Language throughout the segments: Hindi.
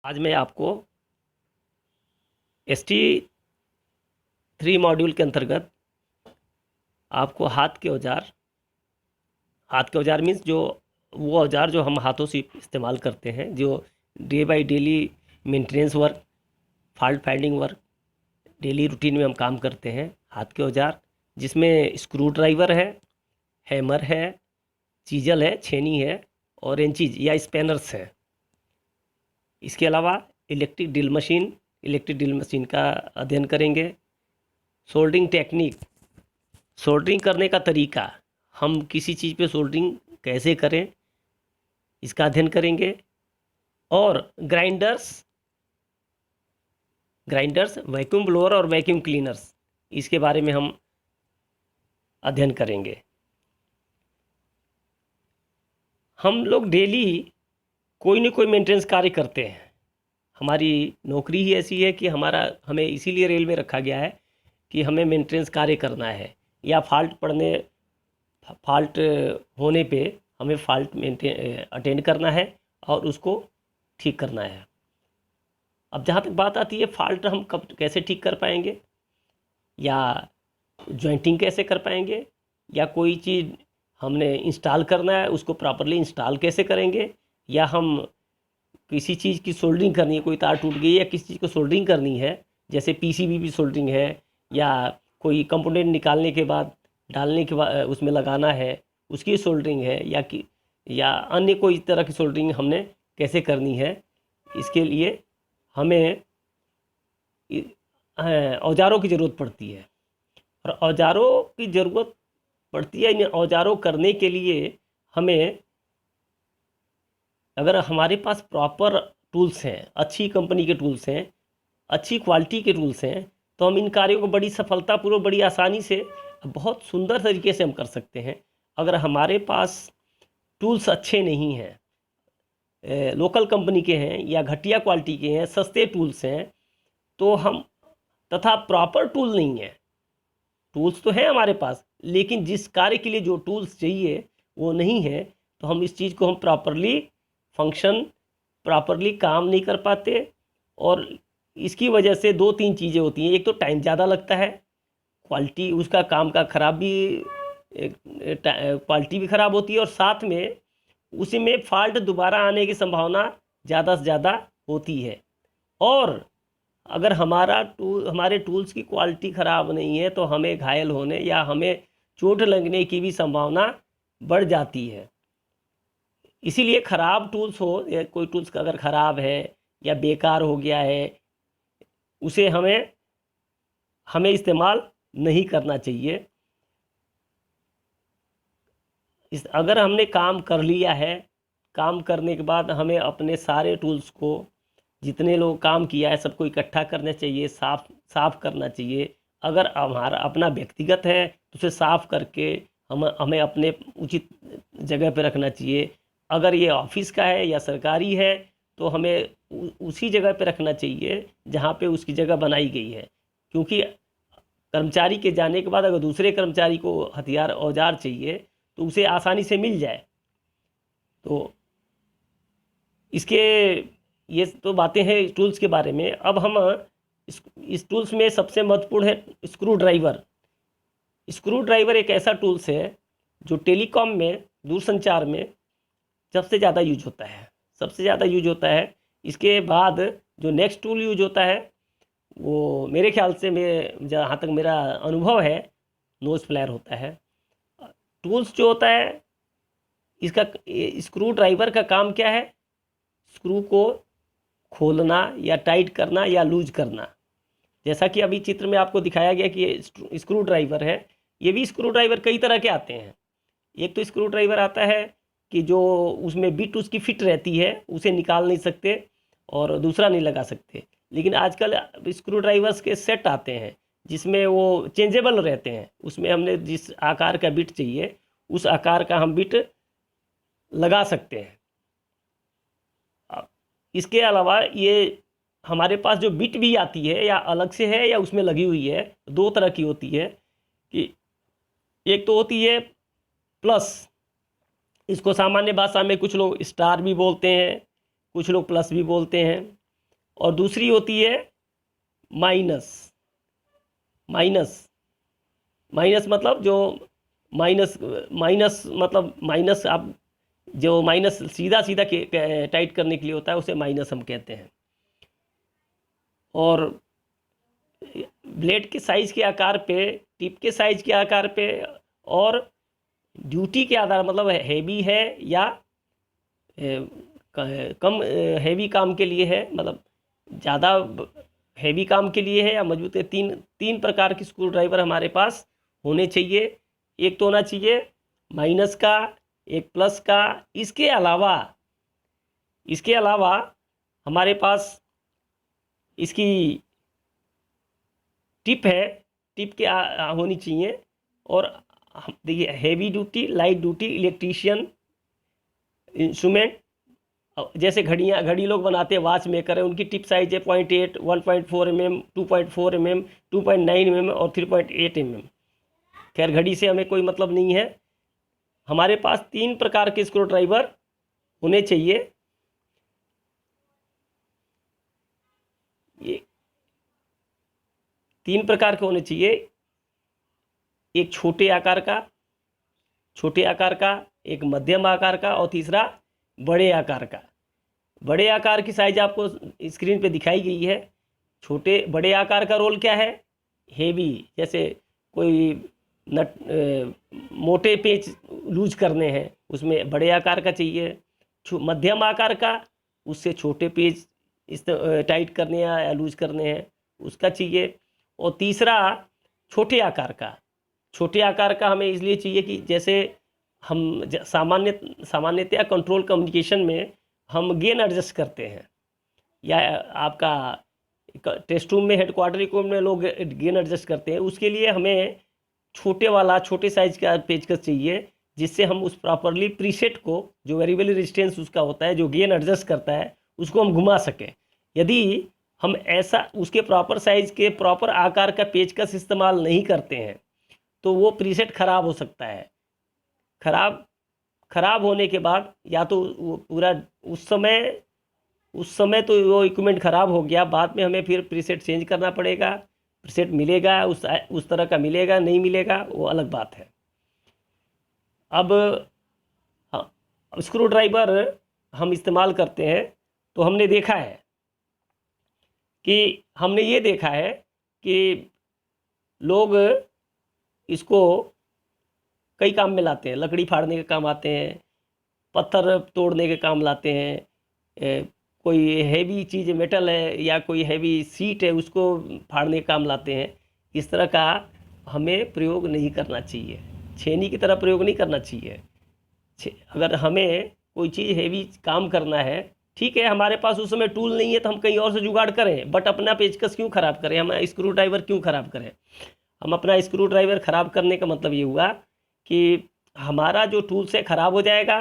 आज मैं आपको ST3 मॉड्यूल के अंतर्गत आपको हाथ के औजार मीन्स जो वो औजार जो हम हाथों से इस्तेमाल करते हैं, जो day by daily maintenance work, fault finding work, daily routine में हम काम करते हैं। हाथ के औजार जिसमें स्क्रू ड्राइवर है, हैमर है, चीजल है, छेनी है और रेंचीज या स्पैनर्स हैं। इसके अलावा इलेक्ट्रिक ड्रिल मशीन का अध्ययन करेंगे। सोल्डरिंग टेक्निक, सोल्डरिंग करने का तरीका, हम किसी चीज़ पे सोल्डरिंग कैसे करें इसका अध्ययन करेंगे। और ग्राइंडर्स, वैक्यूम ब्लोअर और वैक्यूम क्लीनर्स, इसके बारे में हम अध्ययन करेंगे। हम लोग डेली कोई न कोई मेंटेनेंस कार्य करते हैं। हमारी नौकरी ही ऐसी है कि हमें इसीलिए रेल में रखा गया है कि हमें मेंटेनेंस कार्य करना है, या फॉल्ट होने पे हमें अटेंड करना है और उसको ठीक करना है। अब जहाँ तक बात आती है फॉल्ट हम कब कैसे ठीक कर पाएंगे, या जॉइंटिंग कैसे कर पाएंगे, या कोई चीज़ हमने इंस्टॉल करना है उसको प्रॉपरली इंस्टॉल कैसे करेंगे, या हम किसी चीज़ की सोल्डरिंग करनी है, कोई तार टूट गई या किसी चीज़ को सोल्डरिंग करनी है, जैसे पीसीबी भी सोल्डरिंग है, या कोई कंपोनेंट निकालने के बाद डालने के बाद उसमें लगाना है उसकी सोल्डरिंग है, या अन्य कोई तरह की सोल्डरिंग हमने कैसे करनी है, इसके लिए हमें औजारों की ज़रूरत पड़ती है। और औजारों की ज़रूरत पड़ती है। इन औजारों करने के लिए हमें, अगर हमारे पास प्रॉपर टूल्स हैं, अच्छी कंपनी के टूल्स हैं, अच्छी क्वालिटी के टूल्स हैं, तो हम इन कार्यों को बड़ी सफलतापूर्वक, बड़ी आसानी से, बहुत सुंदर तरीके से हम कर सकते हैं। अगर हमारे पास टूल्स अच्छे नहीं हैं, लोकल कंपनी के हैं या घटिया क्वालिटी के हैं, सस्ते टूल्स हैं, तो हम, तथा प्रॉपर टूल नहीं है, टूल्स तो हैं हमारे पास लेकिन जिस कार्य के लिए जो टूल्स चाहिए वो नहीं है, तो हम इस चीज़ को हम प्रॉपरली काम नहीं कर पाते। और इसकी वजह से दो तीन चीज़ें होती हैं। एक तो टाइम ज़्यादा लगता है, क्वालिटी उसका काम का क्वालिटी भी ख़राब होती है, और साथ में उसी में फॉल्ट दोबारा आने की संभावना ज़्यादा से ज़्यादा होती है। और अगर हमारे टूल्स की क्वालिटी ख़राब नहीं है तो हमें घायल होने या हमें चोट लगने की भी संभावना बढ़ जाती है। इसीलिए ख़राब टूल्स हो, या कोई टूल्स अगर ख़राब है या बेकार हो गया है, उसे हमें इस्तेमाल नहीं करना चाहिए। अगर हमने काम कर लिया है, काम करने के बाद हमें अपने सारे टूल्स को, जितने लोग काम किया है सबको इकट्ठा करना चाहिए, साफ करना चाहिए। अगर हमारा अपना व्यक्तिगत है तो उसे साफ करके हमें अपने उचित जगह पर रखना चाहिए। अगर ये ऑफिस का है या सरकारी है तो हमें उसी जगह पर रखना चाहिए जहाँ पे उसकी जगह बनाई गई है, क्योंकि कर्मचारी के जाने के बाद अगर दूसरे कर्मचारी को हथियार औजार चाहिए तो उसे आसानी से मिल जाए। तो इसके ये तो बातें हैं टूल्स के बारे में। अब हम इस टूल्स में सबसे महत्वपूर्ण है स्क्रू ड्राइवर। स्क्रू ड्राइवर एक ऐसा टूल्स है जो टेलीकॉम में, दूरसंचार में सबसे ज़्यादा यूज होता है। इसके बाद जो नेक्स्ट टूल यूज होता है वो मेरे ख्याल से, जहाँ तक मेरा अनुभव है, नोज फ्लेयर होता है। टूल्स जो होता है इसका, स्क्रू ड्राइवर का काम क्या है? स्क्रू को खोलना या टाइट करना या लूज करना। जैसा कि अभी चित्र में आपको दिखाया गया कि ये स्क्रू ड्राइवर है। ये भी स्क्रू ड्राइवर कई तरह के आते हैं। एक तो स्क्रू ड्राइवर आता है कि जो उसमें बिट उसकी फिट रहती है, उसे निकाल नहीं सकते और दूसरा नहीं लगा सकते। लेकिन आजकल स्क्रू ड्राइवर्स के सेट आते हैं जिसमें वो चेंजेबल रहते हैं। उसमें हमने जिस आकार का बिट चाहिए उस आकार का हम बिट लगा सकते हैं। इसके अलावा ये हमारे पास जो बिट भी आती है, या अलग से है या उसमें लगी हुई है, दो तरह की होती है। कि एक तो होती है प्लस, इसको सामान्य भाषा में कुछ लोग स्टार भी बोलते हैं, कुछ लोग प्लस भी बोलते हैं। और दूसरी होती है माइनस। माइनस माइनस मतलब जो माइनस माइनस मतलब माइनस, आप जो माइनस सीधा सीधा टाइट करने के लिए होता है उसे माइनस हम कहते हैं। और ब्लेड के साइज़ के आकार पे, टिप के साइज़ के आकार पे और ड्यूटी के आधार, मतलब हैवी है या कम हैवी काम के लिए है, मतलब ज़्यादा हैवी काम के लिए है या मजबूत है, तीन तीन प्रकार की स्क्रू ड्राइवर हमारे पास होने चाहिए। एक तो होना चाहिए माइनस का, एक प्लस का। इसके अलावा हमारे पास इसकी टिप है, टिप के होनी चाहिए। और देखिए, heavy duty, light duty, electrician, instrument, जैसे घड़ी लोग बनाते हैं, वॉच मेकर है, उनकी टिप साइज है 0.8, 1.4 mm, 2.4 mm, 2.9 mm और 3.8 mm। खैर, घड़ी से हमें कोई मतलब नहीं है। हमारे पास तीन प्रकार के स्क्रू ड्राइवर होने चाहिए। ये तीन प्रकार के होने चाहिए, एक छोटे आकार का, एक मध्यम आकार का और तीसरा बड़े आकार का। बड़े आकार की साइज आपको स्क्रीन पे दिखाई गई है। बड़े आकार का रोल क्या है? हेवी, जैसे कोई मोटे पेच लूज करने हैं, उसमें बड़े आकार का चाहिए। मध्यम आकार का, उससे छोटे पेच टाइट करने या लूज करने हैं, उसका चाहिए। और तीसरा छोटे आकार का हमें इसलिए चाहिए कि जैसे हम सामान्यतया कंट्रोल कम्युनिकेशन में हम गेन एडजस्ट करते हैं, या आपका टेस्ट रूम में, हेडक्वार्टर इक्विपमेंट में लोग गेन एडजस्ट करते हैं, उसके लिए हमें छोटे साइज का पेचकस चाहिए, जिससे हम उस प्रॉपरली प्रीसेट को, जो वेरिएबल रेजिस्टेंस उसका होता है, जो गेन एडजस्ट करता है, उसको हम घुमा सकें। यदि हम ऐसा उसके प्रॉपर साइज के, प्रॉपर आकार का पेचकस इस्तेमाल नहीं करते हैं तो वो प्रीसेट ख़राब हो सकता है। ख़राब होने के बाद या तो वो पूरा उस समय तो वो इक्विपमेंट ख़राब हो गया, बाद में हमें फिर प्रीसेट चेंज करना पड़ेगा। प्रीसेट मिलेगा उस तरह का मिलेगा, नहीं मिलेगा वो अलग बात है। अब हाँ, स्क्रू ड्राइवर हम इस्तेमाल करते हैं तो हमने ये देखा है कि लोग इसको कई काम में लाते हैं। लकड़ी फाड़ने के काम आते हैं, पत्थर तोड़ने के काम लाते हैं, कोई हैवी चीज़ मेटल है या कोई हैवी सीट है उसको फाड़ने के काम लाते हैं। इस तरह का हमें प्रयोग नहीं करना चाहिए, छेनी की तरह प्रयोग नहीं करना चाहिए। अगर हमें कोई चीज़ हैवी काम करना है, ठीक है, हमारे पास उस समय टूल नहीं है तो हम कहीं और से जुगाड़ करें, बट अपना पेचकस क्यों ख़राब करें, हम स्क्रू ड्राइवर क्यों ख़राब करें। हम अपना स्क्रू ड्राइवर ख़राब करने का मतलब ये हुआ कि हमारा जो टूल से ख़राब हो जाएगा।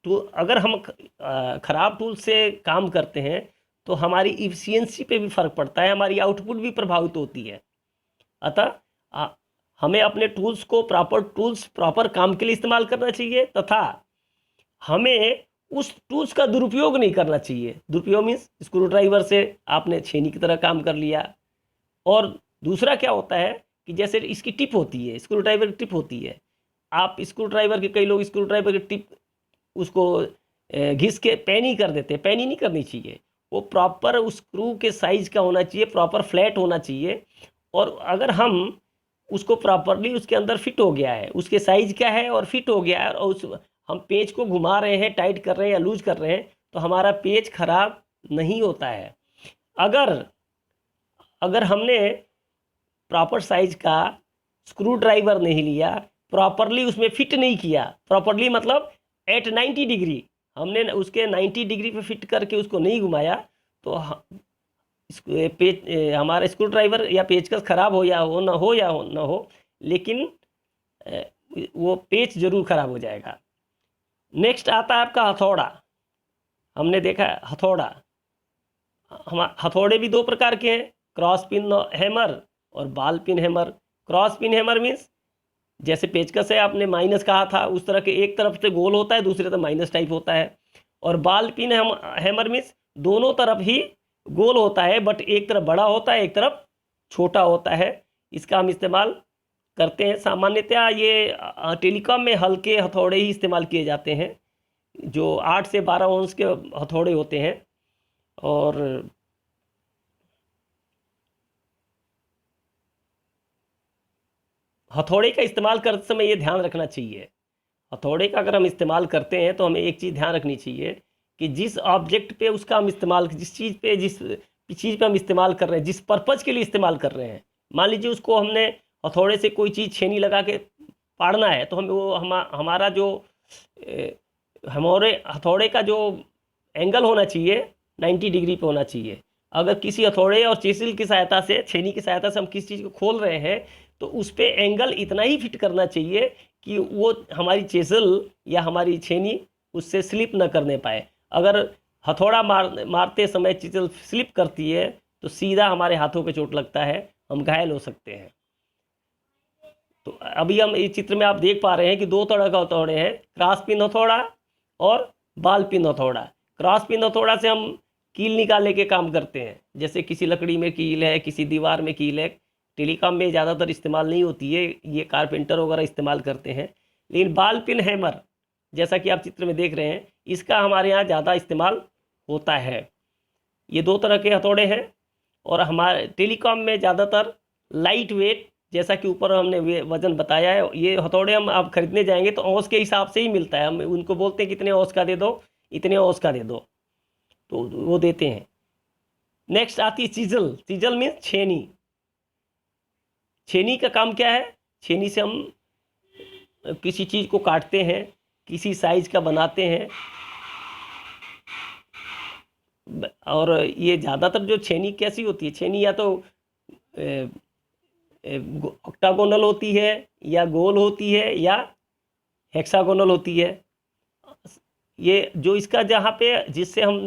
अगर हम ख़राब टूल से काम करते हैं तो हमारी इफिशियंसी पे भी फ़र्क पड़ता है, हमारी आउटपुट भी प्रभावित होती है। अतः हमें अपने टूल्स को प्रॉपर काम के लिए इस्तेमाल करना चाहिए, तथा हमें उस टूल्स का दुरुपयोग नहीं करना चाहिए। दुरुपयोग मीन्स स्क्रू ड्राइवर से आपने छेनी की तरह काम कर लिया। और दूसरा क्या होता है कि जैसे इसकी टिप होती है, स्क्रू ड्राइवर की टिप होती है, आप कई लोग स्क्रू ड्राइवर की टिप उसको घिस के पैनी कर देते हैं। पैनी नहीं करनी चाहिए, वो प्रॉपर उस स्क्रू के साइज़ का होना चाहिए, प्रॉपर फ्लैट होना चाहिए। और अगर हम उसको प्रॉपरली उसके अंदर फिट हो गया है, उसके साइज़ क्या है और फिट हो गया है, और हम पेच को घुमा रहे हैं, टाइट कर रहे हैं या लूज कर रहे हैं, तो हमारा पेच खराब नहीं होता है। अगर हमने प्रॉपर साइज का स्क्रू ड्राइवर नहीं लिया, प्रॉपरली उसमें फिट नहीं किया, प्रॉपरली मतलब एट 90 डिग्री हमने उसके 90 डिग्री पे फिट करके उसको नहीं घुमाया, तो हमारा स्क्रू ड्राइवर या पेचकस ख़राब हो ना हो, लेकिन वो पेच ज़रूर ख़राब हो जाएगा। नेक्स्ट आता है आपका हथौड़ा। हमने देखा है हथौड़े भी दो प्रकार के हैं, क्रॉस पिन हैमर और ball pin hammer. Cross pin hammer means जैसे पेचकस है, आपने माइनस कहा था, उस तरह के एक तरफ से गोल होता है, दूसरी तरफ माइनस टाइप होता है। और बॉल पिन हैमर मीन्स दोनों तरफ ही गोल होता है, बट एक तरफ बड़ा होता है, एक तरफ छोटा होता है। इसका हम इस्तेमाल करते हैं। सामान्यतः ये टेलीकॉम में हल्के हथौड़े ही इस्तेमाल किए जाते हैं, जो 8 से 12 ओंस के हथौड़े होते हैं। और हथौड़े का इस्तेमाल करते समय ये ध्यान रखना चाहिए, हथौड़े का अगर हम इस्तेमाल करते हैं तो हमें एक चीज़ ध्यान रखनी चाहिए कि जिस ऑब्जेक्ट पे उसका हम इस्तेमाल, जिस चीज़ पे हम इस्तेमाल कर रहे हैं, जिस पर्पज़ के लिए इस्तेमाल कर रहे हैं, मान लीजिए उसको हमने हथौड़े से कोई चीज़ छेनी लगा के पाड़ना है, तो हमारा जो हमारे हथौड़े का जो एंगल होना चाहिए 90 डिग्री पे होना चाहिए। अगर किसी हथौड़े और चेसिल की सहायता से, छेनी की सहायता से हम किसी चीज़ को खोल रहे हैं, तो उस पर एंगल इतना ही फिट करना चाहिए कि वो हमारी चेसिल या हमारी छेनी उससे स्लिप न करने पाए। अगर हथौड़ा मारते समय चेसिल स्लिप करती है तो सीधा हमारे हाथों पे चोट लगता है, हम घायल हो सकते हैं। तो अभी हम इस चित्र में आप देख पा रहे हैं कि दो तरह का हथौड़े हैं, क्रॉस पिन हथौड़ा और बाल पिन हथौड़ा। क्रॉस पिन हथौड़ा से हम कील निकालने के काम करते हैं, जैसे किसी लकड़ी में कील है, किसी दीवार में कील है। टेलीकॉम में ज़्यादातर इस्तेमाल नहीं होती है, ये कारपेंटर वगैरह इस्तेमाल करते हैं। लेकिन बाल पिन हैमर, जैसा कि आप चित्र में देख रहे हैं, इसका हमारे यहाँ ज़्यादा इस्तेमाल होता है। ये दो तरह के हथौड़े हैं और हमारे टेलीकॉम में ज़्यादातर लाइट वेट, जैसा कि ऊपर हमने वज़न बताया है, ये हथौड़े हम आप खरीदने जाएंगे तो औंस के हिसाब से ही मिलता है। हम उनको बोलते हैं कितने औंस का दे दो, इतने औंस का दे दो, तो वो देते हैं। नेक्स्ट आती है चिजल। चिजल मीन्स छेनी। छेनी का काम क्या है? छेनी से हम किसी चीज़ को काटते हैं, किसी साइज का बनाते हैं। और ये ज़्यादातर जो छेनी कैसी होती है, छेनी या तो ऑक्टागोनल होती है, या गोल होती है, या हेक्सागोनल होती है। ये जो इसका जहाँ पे जिससे हम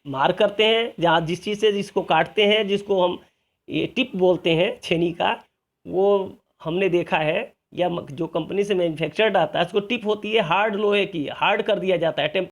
मार करते हैं, जहाँ जिस चीज़ से जिसको काटते हैं, जिसको हम ये टिप बोलते हैं छेनी का, वो हमने देखा है, या जो कंपनी से मैन्युफैक्चर्ड आता है उसको टिप होती है हार्ड लोहे की, हार्ड कर दिया जाता है।